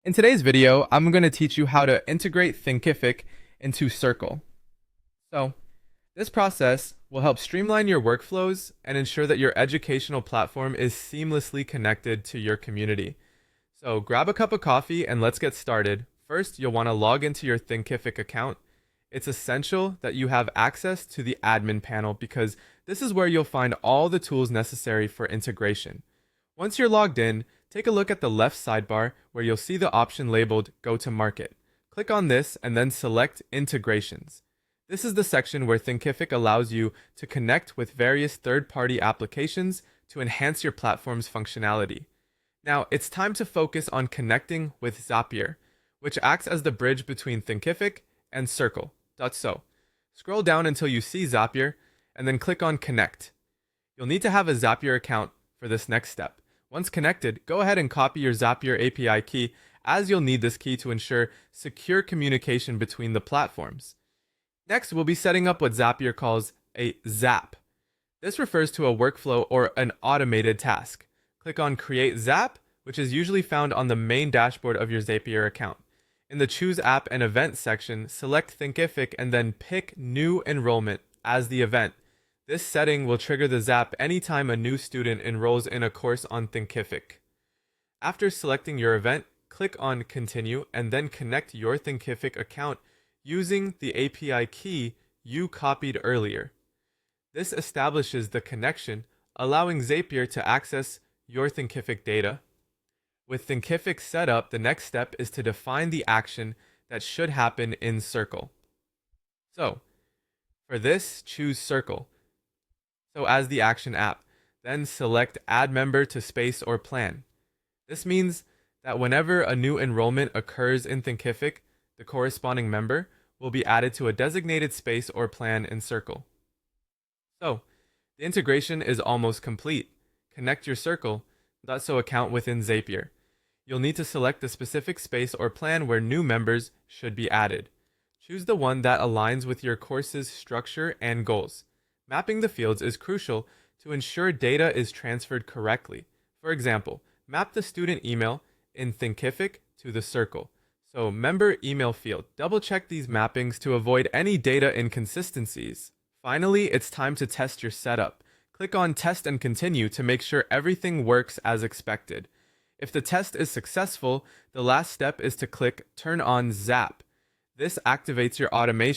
In today's video, I'm going to teach you how to integrate Thinkific into Circle. So, this process will help streamline your workflows and ensure that your educational platform is seamlessly connected to your community. So, grab a cup of coffee and let's get started. First, you'll want to log into your Thinkific account. It's essential that you have access to the admin panel because this is where you'll find all the tools necessary for integration. Once you're logged in, take a look at the left sidebar where you'll see the option labeled Go to Market. Click on this and then select Integrations. This is the section where Thinkific allows you to connect with various third-party applications to enhance your platform's functionality. Now, it's time to focus on connecting with Zapier, which acts as the bridge between Thinkific and Circle.so. Scroll down until you see Zapier, and then click on Connect. You'll need to have a Zapier account for this next step. Once connected, go ahead and copy your Zapier API key, as you'll need this key to ensure secure communication between the platforms. Next, we'll be setting up what Zapier calls a Zap. This refers to a workflow or an automated task. Click on Create Zap, which is usually found on the main dashboard of your Zapier account. In the Choose App and Event section, select Thinkific and then pick New Enrollment as the event. This setting will trigger the Zap anytime a new student enrolls in a course on Thinkific. After selecting your event, click on Continue and then connect your Thinkific account using the API key you copied earlier. This establishes the connection, allowing Zapier to access your Thinkific data. With Thinkific set up, the next step is to define the action that should happen in Circle. So, for this, choose Circle. So as the action app, then select Add Member to Space or Plan. This means that whenever a new enrollment occurs in Thinkific, the corresponding member will be added to a designated space or plan in Circle. So, the integration is almost complete. Connect your Circle.so account within Zapier. You'll need to select the specific space or plan where new members should be added. Choose the one that aligns with your course's structure and goals. Mapping the fields is crucial to ensure data is transferred correctly. For example, map the student email in Thinkific to the Circle. So, member email field. Double-check these mappings to avoid any data inconsistencies. Finally, it's time to test your setup. Click on Test and Continue to make sure everything works as expected. If the test is successful, the last step is to click Turn on Zap. This activates your automation